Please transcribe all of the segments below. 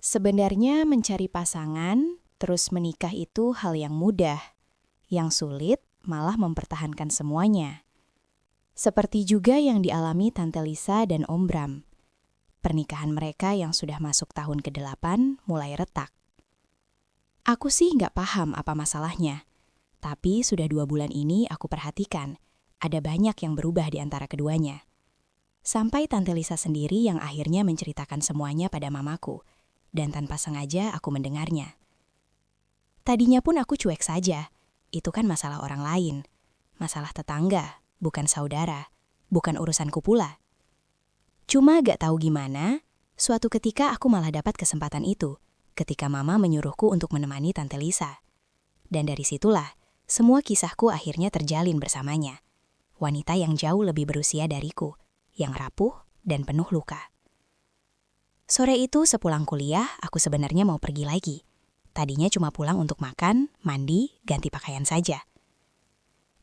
Sebenarnya mencari pasangan, terus menikah itu hal yang mudah. Yang sulit malah mempertahankan semuanya. Seperti juga yang dialami Tante Lisa dan Om Bram. Pernikahan mereka yang sudah masuk tahun ke-8 mulai retak. Aku sih nggak paham apa masalahnya. Tapi sudah 2 bulan ini aku perhatikan, ada banyak yang berubah di antara keduanya. Sampai Tante Lisa sendiri yang akhirnya menceritakan semuanya pada mamaku. Dan tanpa sengaja aku mendengarnya. Tadinya pun aku cuek saja. Itu kan masalah orang lain. Masalah tetangga, bukan saudara. Bukan urusanku pula. Cuma gak tahu gimana, suatu ketika aku malah dapat kesempatan itu. Ketika mama menyuruhku untuk menemani Tante Lisa. Dan dari situlah, semua kisahku akhirnya terjalin bersamanya. Wanita yang jauh lebih berusia dariku, yang rapuh dan penuh luka. Sore itu sepulang kuliah, aku sebenarnya mau pergi lagi. Tadinya cuma pulang untuk makan, mandi, ganti pakaian saja.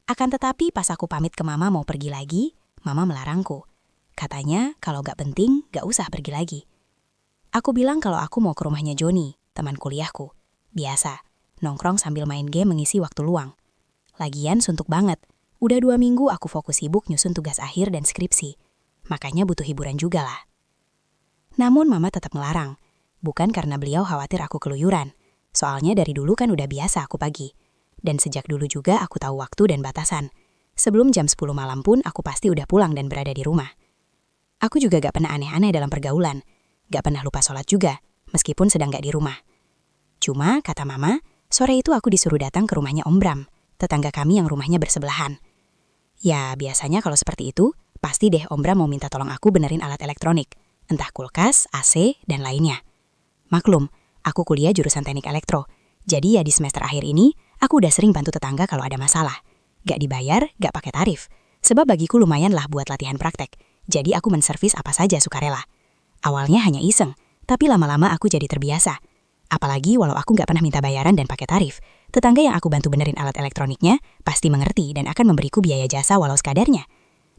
Akan tetapi pas aku pamit ke mama mau pergi lagi, mama melarangku. Katanya kalau gak penting, gak usah pergi lagi. Aku bilang kalau aku mau ke rumahnya Joni, teman kuliahku. Biasa, nongkrong sambil main game mengisi waktu luang. Lagian suntuk banget. Udah 2 minggu aku fokus sibuk nyusun tugas akhir dan skripsi. Makanya butuh hiburan juga lah. Namun mama tetap melarang. Bukan karena beliau khawatir aku keluyuran. Soalnya dari dulu kan udah biasa aku pagi. Dan sejak dulu juga aku tahu waktu dan batasan. Sebelum jam 10 malam pun aku pasti udah pulang dan berada di rumah. Aku juga gak pernah aneh-aneh dalam pergaulan. Gak pernah lupa sholat juga, meskipun sedang gak di rumah. Cuma, kata mama, sore itu aku disuruh datang ke rumahnya Om Bram, tetangga kami yang rumahnya bersebelahan. Ya, biasanya kalau seperti itu, pasti deh Om Bram mau minta tolong aku benerin alat elektronik. Entah kulkas, AC, dan lainnya. Maklum, aku kuliah jurusan teknik elektro. Jadi ya di semester akhir ini, aku udah sering bantu tetangga kalau ada masalah. Gak dibayar, gak pakai tarif. Sebab bagiku lumayan lah buat latihan praktek. Jadi aku menservis apa saja sukarela. Awalnya hanya iseng, tapi lama-lama aku jadi terbiasa. Apalagi walau aku gak pernah minta bayaran dan pakai tarif. Tetangga yang aku bantu benerin alat elektroniknya pasti mengerti dan akan memberiku biaya jasa walau sekadarnya.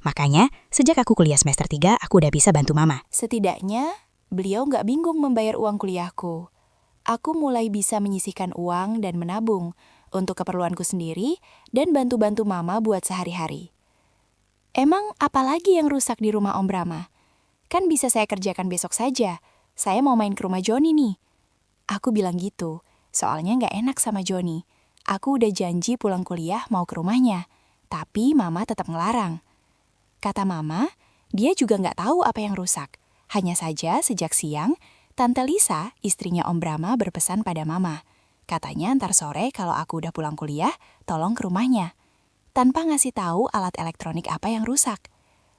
Makanya, sejak aku kuliah semester 3, aku udah bisa bantu mama. Setidaknya, beliau nggak bingung membayar uang kuliahku. Aku mulai bisa menyisihkan uang dan menabung untuk keperluanku sendiri dan bantu-bantu mama buat sehari-hari. Emang apa lagi yang rusak di rumah Om Brahma? Kan bisa saya kerjakan besok saja. Saya mau main ke rumah Joni nih. Aku bilang gitu, soalnya nggak enak sama Joni. Aku udah janji pulang kuliah mau ke rumahnya, tapi mama tetap ngelarang. Kata mama, dia juga nggak tahu apa yang rusak. Hanya saja sejak siang, Tante Lisa, istrinya Om Brahma berpesan pada mama. Katanya ntar sore kalau aku udah pulang kuliah, tolong ke rumahnya. Tanpa ngasih tahu alat elektronik apa yang rusak.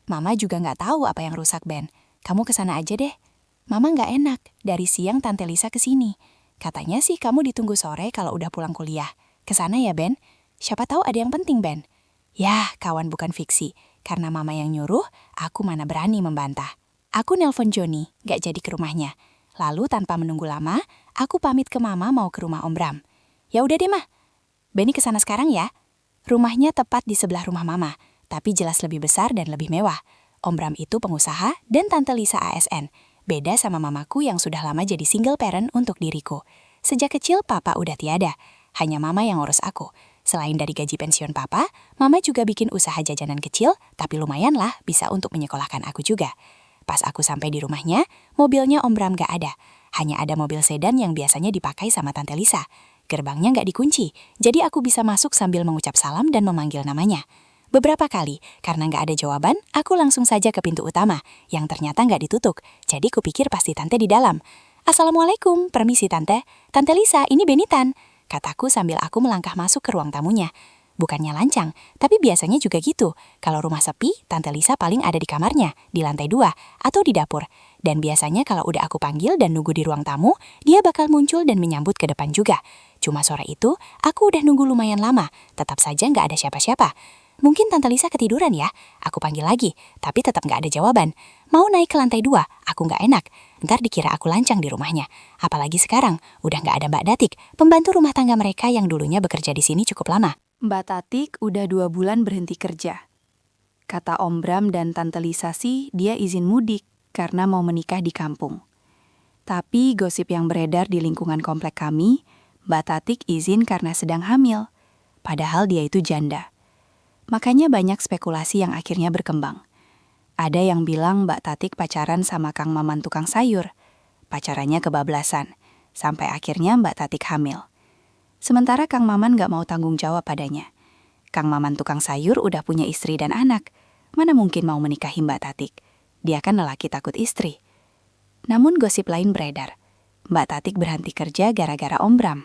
Mama juga nggak tahu apa yang rusak, Ben. Kamu kesana aja deh. Mama nggak enak, dari siang Tante Lisa kesini. Katanya sih kamu ditunggu sore kalau udah pulang kuliah. Kesana ya, Ben? Siapa tahu ada yang penting, Ben. Yah, kawan bukan fiksi. Karena mama yang nyuruh, aku mana berani membantah. Aku nelpon Joni, gak jadi ke rumahnya. Lalu tanpa menunggu lama, aku pamit ke mama mau ke rumah Om Bram. Ya udah deh mah, Benny kesana sekarang ya. Rumahnya tepat di sebelah rumah mama, tapi jelas lebih besar dan lebih mewah. Om Bram itu pengusaha dan Tante Lisa ASN. Beda sama mamaku yang sudah lama jadi single parent untuk diriku. Sejak kecil papa udah tiada, hanya mama yang ngurus aku. Selain dari gaji pensiun papa, mama juga bikin usaha jajanan kecil, tapi lumayan lah bisa untuk menyekolahkan aku juga. Pas aku sampai di rumahnya, mobilnya Om Bram gak ada. Hanya ada mobil sedan yang biasanya dipakai sama Tante Lisa. Gerbangnya gak dikunci, jadi aku bisa masuk sambil mengucap salam dan memanggil namanya. Beberapa kali, karena gak ada jawaban, aku langsung saja ke pintu utama, yang ternyata gak ditutup. Jadi kupikir pasti Tante di dalam. Assalamualaikum, permisi Tante. Tante Lisa, ini Benitan. Kataku sambil aku melangkah masuk ke ruang tamunya. Bukannya lancang, tapi biasanya juga gitu. Kalau rumah sepi, Tante Lisa paling ada di kamarnya, di lantai 2, atau di dapur. Dan biasanya kalau udah aku panggil dan nunggu di ruang tamu, dia bakal muncul dan menyambut ke depan juga. Cuma sore itu, aku udah nunggu lumayan lama, tetap saja nggak ada siapa-siapa. Mungkin Tante Lisa ketiduran ya, aku panggil lagi, tapi tetap nggak ada jawaban. Mau naik ke lantai 2, aku nggak enak. Ntar dikira aku lancang di rumahnya. Apalagi sekarang, udah nggak ada Mbak Datik, pembantu rumah tangga mereka yang dulunya bekerja di sini cukup lama. Mbak Tatik udah 2 bulan berhenti kerja. Kata Om Bram dan Tante Lisa sih dia izin mudik karena mau menikah di kampung. Tapi gosip yang beredar di lingkungan komplek kami, Mbak Tatik izin karena sedang hamil. Padahal dia itu janda. Makanya banyak spekulasi yang akhirnya berkembang. Ada yang bilang Mbak Tatik pacaran sama Kang Maman tukang sayur. Pacarannya kebablasan, sampai akhirnya Mbak Tatik hamil. Sementara Kang Maman gak mau tanggung jawab padanya. Kang Maman tukang sayur udah punya istri dan anak. Mana mungkin mau menikahi Mbak Tatik? Dia kan lelaki takut istri. Namun gosip lain beredar. Mbak Tatik berhenti kerja gara-gara Om Bram.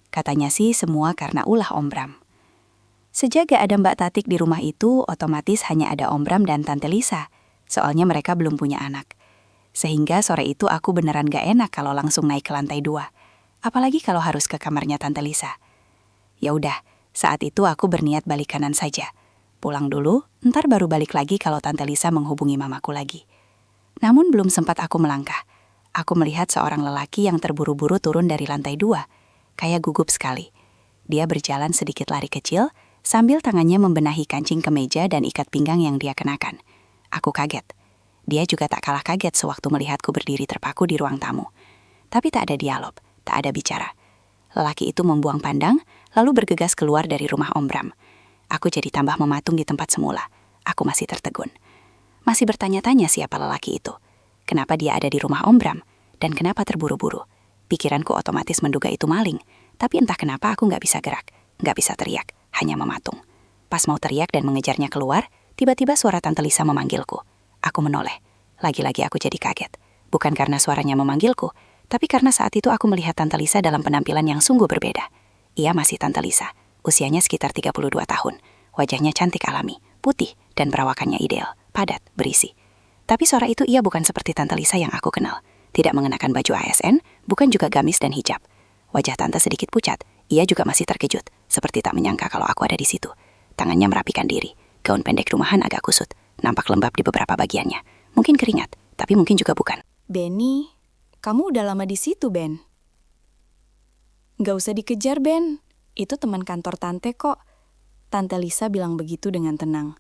Katanya sih semua karena ulah Om Bram. Sejak gak ada Mbak Tatik di rumah itu, otomatis hanya ada Om Bram dan Tante Lisa. Soalnya mereka belum punya anak. Sehingga sore itu aku beneran gak enak kalau langsung naik ke lantai 2. Apalagi kalau harus ke kamarnya Tante Lisa. Ya udah, saat itu aku berniat balik kanan saja. Pulang dulu, ntar baru balik lagi kalau Tante Lisa menghubungi mamaku lagi. Namun belum sempat aku melangkah. Aku melihat seorang lelaki yang terburu-buru turun dari lantai 2. Kayak gugup sekali. Dia berjalan sedikit lari kecil, sambil tangannya membenahi kancing kemeja dan ikat pinggang yang dia kenakan. Aku kaget. Dia juga tak kalah kaget sewaktu melihatku berdiri terpaku di ruang tamu. Tapi tak ada dialog, tak ada bicara. Lelaki itu membuang pandang, lalu bergegas keluar dari rumah Om Bram. Aku jadi tambah mematung di tempat semula. Aku masih tertegun. Masih bertanya-tanya siapa lelaki itu. Kenapa dia ada di rumah Om Bram? Dan kenapa terburu-buru? Pikiranku otomatis menduga itu maling. Tapi entah kenapa aku gak bisa gerak, gak bisa teriak, hanya mematung. Pas mau teriak dan mengejarnya keluar, tiba-tiba suara Tante Lisa memanggilku. Aku menoleh. Lagi-lagi aku jadi kaget. Bukan karena suaranya memanggilku, tapi karena saat itu aku melihat Tante Lisa dalam penampilan yang sungguh berbeda. Ia masih Tante Lisa, usianya sekitar 32 tahun. Wajahnya cantik alami, putih, dan perawakannya ideal, padat, berisi. Tapi suara itu ia bukan seperti Tante Lisa yang aku kenal. Tidak mengenakan baju ASN, bukan juga gamis dan hijab. Wajah Tante sedikit pucat, ia juga masih terkejut, seperti tak menyangka kalau aku ada di situ. Tangannya merapikan diri, gaun pendek rumahan agak kusut, nampak lembab di beberapa bagiannya. Mungkin keringat, tapi mungkin juga bukan. Benny, kamu udah lama di situ, Ben. Gak usah dikejar, Ben. Itu teman kantor Tante kok. Tante Lisa bilang begitu dengan tenang.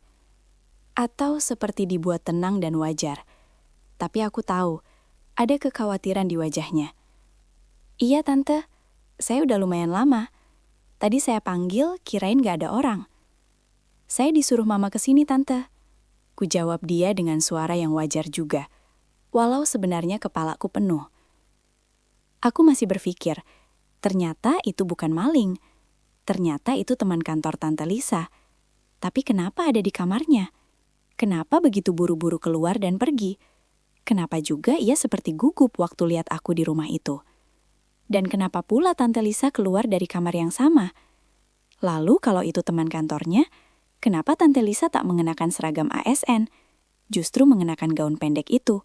Atau seperti dibuat tenang dan wajar. Tapi aku tahu, ada kekhawatiran di wajahnya. Iya, Tante. Saya udah lumayan lama. Tadi saya panggil, kirain gak ada orang. Saya disuruh Mama kesini, Tante. Ku jawab dia dengan suara yang wajar juga. Walau sebenarnya kepalaku penuh. Aku masih berpikir, ternyata itu bukan maling. Ternyata itu teman kantor Tante Lisa. Tapi kenapa ada di kamarnya? Kenapa begitu buru-buru keluar dan pergi? Kenapa juga ia seperti gugup waktu lihat aku di rumah itu? Dan kenapa pula Tante Lisa keluar dari kamar yang sama? Lalu kalau itu teman kantornya, kenapa Tante Lisa tak mengenakan seragam ASN, justru mengenakan gaun pendek itu?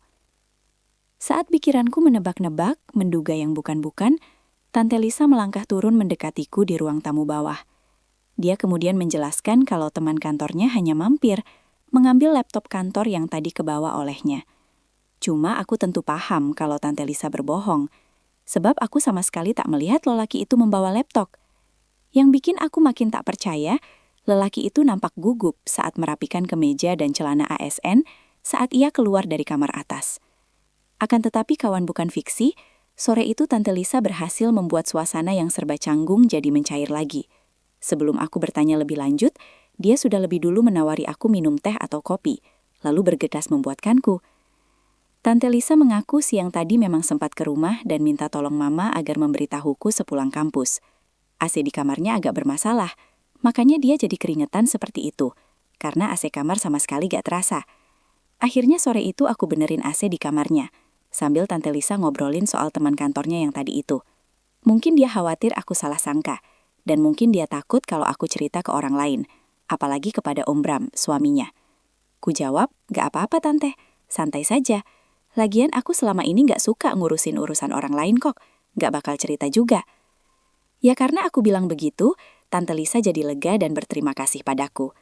Saat pikiranku menebak-nebak, menduga yang bukan-bukan, Tante Lisa melangkah turun mendekatiku di ruang tamu bawah. Dia kemudian menjelaskan kalau teman kantornya hanya mampir, mengambil laptop kantor yang tadi kebawa olehnya. Cuma aku tentu paham kalau Tante Lisa berbohong, sebab aku sama sekali tak melihat lelaki itu membawa laptop. Yang bikin aku makin tak percaya, lelaki itu nampak gugup saat merapikan kemeja dan celana ASN saat ia keluar dari kamar atas. Akan tetapi kawan bukan fiksi, sore itu Tante Lisa berhasil membuat suasana yang serba canggung jadi mencair lagi. Sebelum aku bertanya lebih lanjut, dia sudah lebih dulu menawari aku minum teh atau kopi, lalu bergegas membuatkanku. Tante Lisa mengaku siang tadi memang sempat ke rumah dan minta tolong Mama agar memberitahuku sepulang kampus. AC di kamarnya agak bermasalah, makanya dia jadi keringetan seperti itu, karena AC kamar sama sekali gak terasa. Akhirnya sore itu aku benerin AC di kamarnya, sambil Tante Lisa ngobrolin soal teman kantornya yang tadi itu. Mungkin dia khawatir aku salah sangka, dan mungkin dia takut kalau aku cerita ke orang lain, apalagi kepada Om Bram, suaminya. Ku jawab, gak apa-apa Tante, santai saja. Lagian aku selama ini gak suka ngurusin urusan orang lain kok, gak bakal cerita juga. Ya karena aku bilang begitu, Tante Lisa jadi lega dan berterima kasih padaku.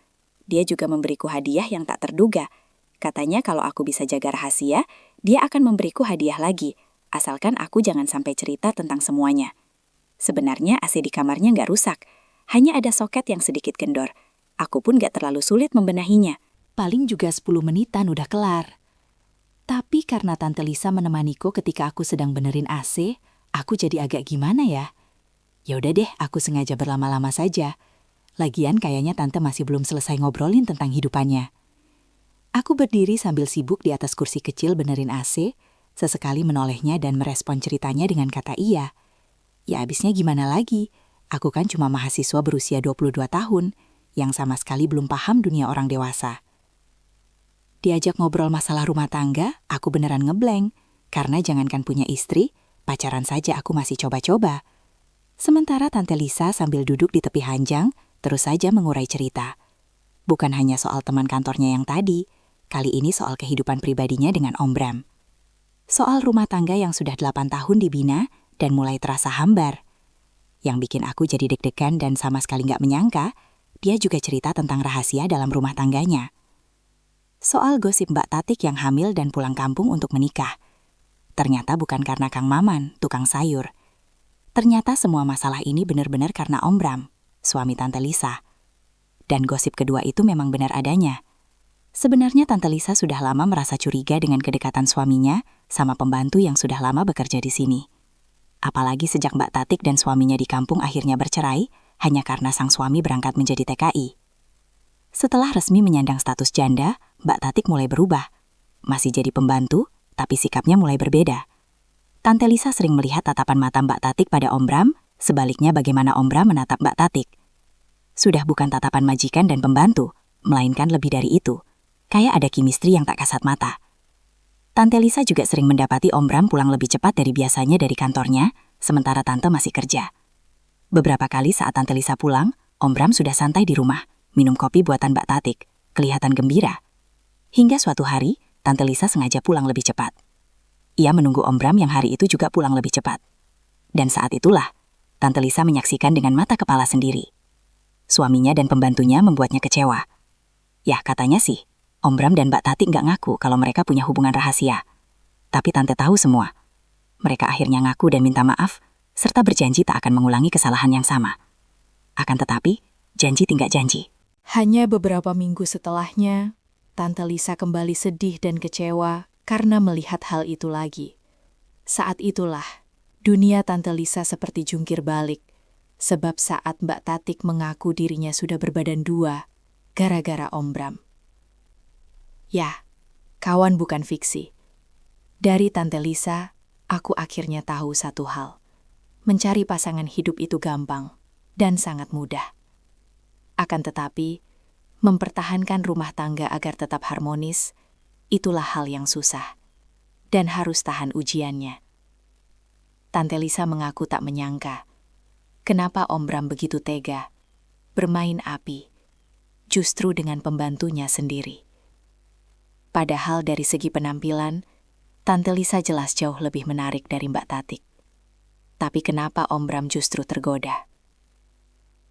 Dia juga memberiku hadiah yang tak terduga. Katanya kalau aku bisa jaga rahasia, dia akan memberiku hadiah lagi, asalkan aku jangan sampai cerita tentang semuanya. Sebenarnya AC di kamarnya gak rusak, hanya ada soket yang sedikit kendor. Aku pun gak terlalu sulit membenahinya. Paling juga 10 menitan udah kelar. Tapi karena Tante Lisa menemaniku ketika aku sedang benerin AC, aku jadi agak gimana ya? Ya udah deh, aku sengaja berlama-lama saja. Lagian kayaknya Tante masih belum selesai ngobrolin tentang hidupannya. Aku berdiri sambil sibuk di atas kursi kecil benerin AC, sesekali menolehnya dan merespon ceritanya dengan kata iya. Ya abisnya gimana lagi? Aku kan cuma mahasiswa berusia 22 tahun, yang sama sekali belum paham dunia orang dewasa. Diajak ngobrol masalah rumah tangga, aku beneran ngeblank. Karena jangankan punya istri, pacaran saja aku masih coba-coba. Sementara Tante Lisa sambil duduk di tepi hanjang, terus saja mengurai cerita. Bukan hanya soal teman kantornya yang tadi, kali ini soal kehidupan pribadinya dengan Om Bram. Soal rumah tangga yang sudah 8 tahun dibina dan mulai terasa hambar. Yang bikin aku jadi deg-degan dan sama sekali nggak menyangka, dia juga cerita tentang rahasia dalam rumah tangganya. Soal gosip Mbak Tatik yang hamil dan pulang kampung untuk menikah. Ternyata bukan karena Kang Maman, tukang sayur. Ternyata semua masalah ini benar-benar karena Om Bram, suami Tante Lisa. Dan gosip kedua itu memang benar adanya. Sebenarnya Tante Lisa sudah lama merasa curiga dengan kedekatan suaminya sama pembantu yang sudah lama bekerja di sini. Apalagi sejak Mbak Tatik dan suaminya di kampung akhirnya bercerai, hanya karena sang suami berangkat menjadi TKI. Setelah resmi menyandang status janda, Mbak Tatik mulai berubah. Masih jadi pembantu, tapi sikapnya mulai berbeda. Tante Lisa sering melihat tatapan mata Mbak Tatik pada Om Bram, sebaliknya bagaimana Om Bram menatap Mbak Tatik. Sudah bukan tatapan majikan dan pembantu, melainkan lebih dari itu. Kayak ada chemistry yang tak kasat mata. Tante Lisa juga sering mendapati Om Bram pulang lebih cepat dari biasanya dari kantornya, sementara Tante masih kerja. Beberapa kali saat Tante Lisa pulang, Om Bram sudah santai di rumah, minum kopi buatan Mbak Tatik, kelihatan gembira. Hingga suatu hari, Tante Lisa sengaja pulang lebih cepat. Ia menunggu Om Bram yang hari itu juga pulang lebih cepat. Dan saat itulah, Tante Lisa menyaksikan dengan mata kepala sendiri. Suaminya dan pembantunya membuatnya kecewa. Ya katanya sih, Om Bram dan Mbak Tatik nggak ngaku kalau mereka punya hubungan rahasia. Tapi Tante tahu semua. Mereka akhirnya ngaku dan minta maaf, serta berjanji tak akan mengulangi kesalahan yang sama. Akan tetapi, janji tinggal janji. Hanya beberapa minggu setelahnya, Tante Lisa kembali sedih dan kecewa karena melihat hal itu lagi. Saat itulah, dunia Tante Lisa seperti jungkir balik, sebab saat Mbak Tatik mengaku dirinya sudah berbadan dua, gara-gara Om Bram. Ya, kawan bukan fiksi. Dari Tante Lisa, aku akhirnya tahu satu hal. Mencari pasangan hidup itu gampang dan sangat mudah. Akan tetapi, mempertahankan rumah tangga agar tetap harmonis, itulah hal yang susah dan harus tahan ujiannya. Tante Lisa mengaku tak menyangka kenapa Om Bram begitu tega, bermain api, justru dengan pembantunya sendiri. Padahal dari segi penampilan, Tante Lisa jelas jauh lebih menarik dari Mbak Tatik. Tapi kenapa Om Bram justru tergoda?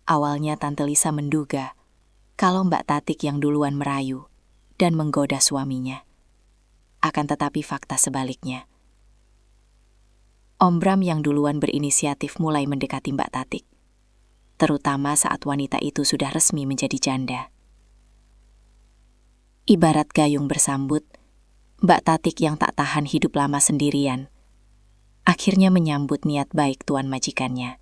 Awalnya Tante Lisa menduga kalau Mbak Tatik yang duluan merayu dan menggoda suaminya. Akan tetapi fakta sebaliknya. Om Bram yang duluan berinisiatif mulai mendekati Mbak Tatik, terutama saat wanita itu sudah resmi menjadi janda. Ibarat gayung bersambut, Mbak Tatik yang tak tahan hidup lama sendirian, akhirnya menyambut niat baik tuan majikannya.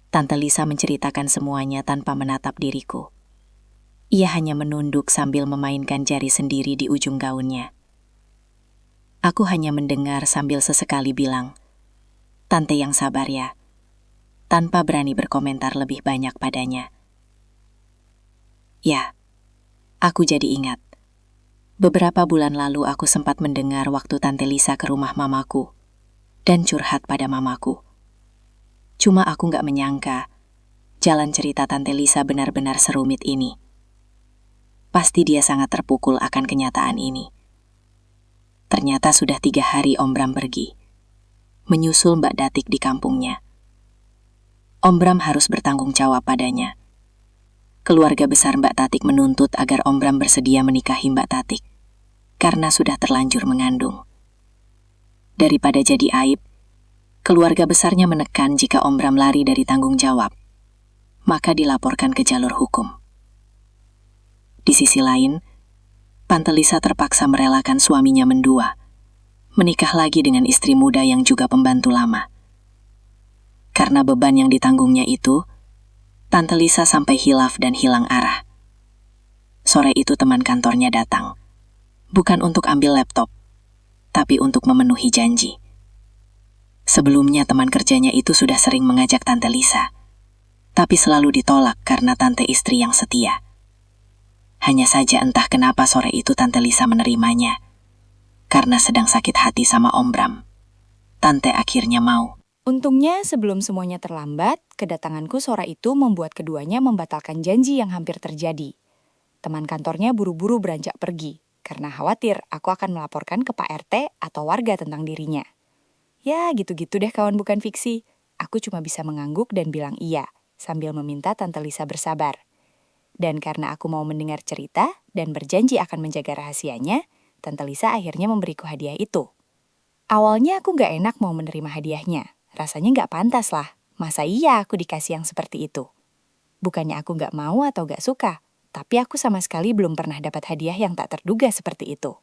Tante Lisa menceritakan semuanya tanpa menatap diriku. Ia hanya menunduk sambil memainkan jari sendiri di ujung gaunnya. Aku hanya mendengar sambil sesekali bilang, "Tante yang sabar ya," tanpa berani berkomentar lebih banyak padanya. Ya, aku jadi ingat. Beberapa bulan lalu aku sempat mendengar waktu Tante Lisa ke rumah mamaku dan curhat pada mamaku. Cuma aku nggak menyangka jalan cerita Tante Lisa benar-benar serumit ini. Pasti dia sangat terpukul akan kenyataan ini. Ternyata sudah 3 hari Om Bram pergi, menyusul Mbak Tatik di kampungnya. Om Bram harus bertanggung jawab padanya. Keluarga besar Mbak Tatik menuntut agar Om Bram bersedia menikahi Mbak Tatik, karena sudah terlanjur mengandung. Daripada jadi aib, keluarga besarnya menekan jika Om Bram lari dari tanggung jawab, maka dilaporkan ke jalur hukum. Di sisi lain, Tante Lisa terpaksa merelakan suaminya mendua, menikah lagi dengan istri muda yang juga pembantu lama. Karena beban yang ditanggungnya itu, Tante Lisa sampai hilaf dan hilang arah. Sore itu teman kantornya datang, bukan untuk ambil laptop, tapi untuk memenuhi janji. Sebelumnya teman kerjanya itu sudah sering mengajak Tante Lisa, tapi selalu ditolak karena tante istri yang setia. Hanya saja entah kenapa sore itu Tante Lisa menerimanya. Karena sedang sakit hati sama Om Bram, Tante akhirnya mau. Untungnya sebelum semuanya terlambat, kedatanganku sore itu membuat keduanya membatalkan janji yang hampir terjadi. Teman kantornya buru-buru beranjak pergi, karena khawatir aku akan melaporkan ke Pak RT atau warga tentang dirinya. Ya, gitu-gitu deh kawan bukan fiksi. Aku cuma bisa mengangguk dan bilang iya, sambil meminta Tante Lisa bersabar. Dan karena aku mau mendengar cerita dan berjanji akan menjaga rahasianya, Tante Lisa akhirnya memberiku hadiah itu. Awalnya aku gak enak mau menerima hadiahnya. Rasanya gak pantas lah. Masa iya aku dikasih yang seperti itu? Bukannya aku gak mau atau gak suka, tapi aku sama sekali belum pernah dapat hadiah yang tak terduga seperti itu.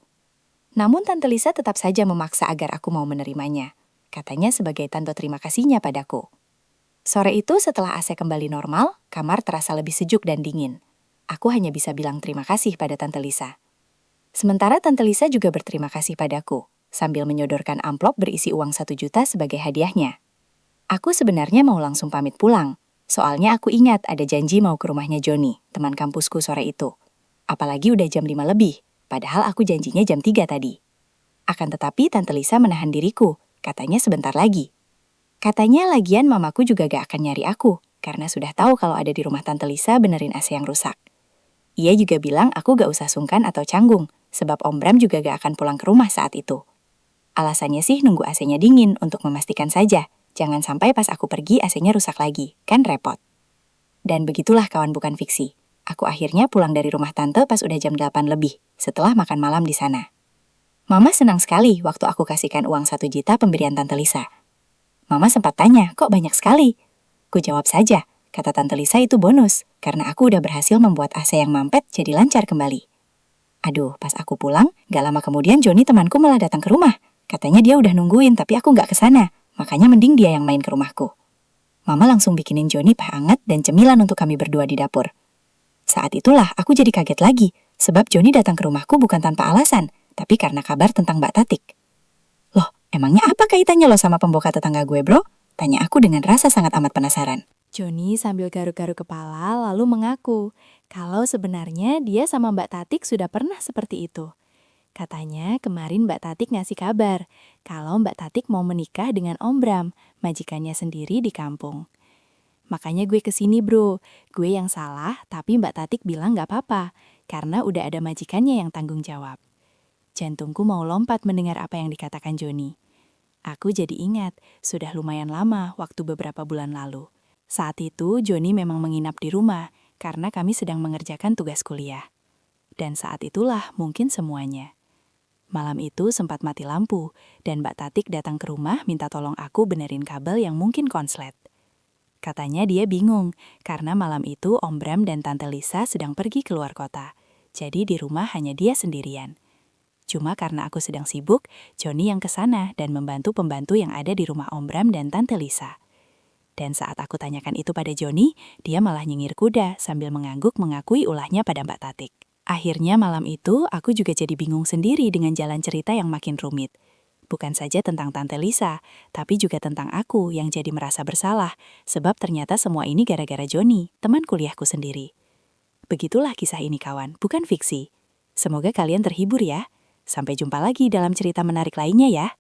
Namun Tante Lisa tetap saja memaksa agar aku mau menerimanya. Katanya sebagai tanda terima kasihnya padaku. Sore itu setelah AC kembali normal, kamar terasa lebih sejuk dan dingin. Aku hanya bisa bilang terima kasih pada Tante Lisa. Sementara Tante Lisa juga berterima kasih padaku, sambil menyodorkan amplop berisi uang 1 juta sebagai hadiahnya. Aku sebenarnya mau langsung pamit pulang, soalnya aku ingat ada janji mau ke rumahnya Joni, teman kampusku sore itu. Apalagi udah jam 5 lebih, padahal aku janjinya jam 3 tadi. Akan tetapi Tante Lisa menahan diriku, katanya sebentar lagi. Katanya lagian mamaku juga gak akan nyari aku, karena sudah tahu kalau ada di rumah Tante Lisa benerin AC yang rusak. Ia juga bilang aku gak usah sungkan atau canggung, sebab Om Bram juga gak akan pulang ke rumah saat itu. Alasannya sih nunggu AC-nya dingin untuk memastikan saja, jangan sampai pas aku pergi AC-nya rusak lagi, kan repot. Dan begitulah kawan bukan fiksi. Aku akhirnya pulang dari rumah tante pas udah jam 8 lebih, setelah makan malam di sana. Mama senang sekali waktu aku kasihkan uang 1 juta pemberian Tante Lisa. Mama sempat tanya, kok banyak sekali? Ku jawab saja, kata Tante Lisa itu bonus, karena aku udah berhasil membuat AC yang mampet jadi lancar kembali. Aduh, pas aku pulang, gak lama kemudian Joni temanku malah datang ke rumah. Katanya dia udah nungguin, tapi aku gak kesana, makanya mending dia yang main ke rumahku. Mama langsung bikinin Joni teh hangat dan cemilan untuk kami berdua di dapur. Saat itulah aku jadi kaget lagi, sebab Joni datang ke rumahku bukan tanpa alasan, tapi karena kabar tentang Mbak Tatik. Loh, emangnya apa kaitannya lo sama pembokat tetangga gue, bro? Tanya aku dengan rasa sangat amat penasaran. Joni sambil garuk-garuk kepala lalu mengaku kalau sebenarnya dia sama Mbak Tatik sudah pernah seperti itu. Katanya kemarin Mbak Tatik ngasih kabar kalau Mbak Tatik mau menikah dengan Om Bram, majikannya sendiri di kampung. Makanya gue kesini bro, gue yang salah tapi Mbak Tatik bilang gak apa-apa karena udah ada majikannya yang tanggung jawab. Jantungku mau lompat mendengar apa yang dikatakan Joni. Aku jadi ingat, sudah lumayan lama waktu beberapa bulan lalu. Saat itu Joni memang menginap di rumah karena kami sedang mengerjakan tugas kuliah. Dan saat itulah mungkin semuanya. Malam itu sempat mati lampu dan Mbak Tatik datang ke rumah minta tolong aku benerin kabel yang mungkin konslet. Katanya dia bingung karena malam itu Om Bram dan Tante Lisa sedang pergi keluar kota. Jadi di rumah hanya dia sendirian. Cuma karena aku sedang sibuk, Joni yang kesana dan membantu pembantu yang ada di rumah Om Bram dan Tante Lisa. Dan saat aku tanyakan itu pada Joni, dia malah nyengir kuda sambil mengangguk mengakui ulahnya pada Mbak Tatik. Akhirnya malam itu aku juga jadi bingung sendiri dengan jalan cerita yang makin rumit. Bukan saja tentang Tante Lisa, tapi juga tentang aku yang jadi merasa bersalah, sebab ternyata semua ini gara-gara Joni, teman kuliahku sendiri. Begitulah kisah ini kawan, bukan fiksi. Semoga kalian terhibur ya. Sampai jumpa lagi dalam cerita menarik lainnya ya.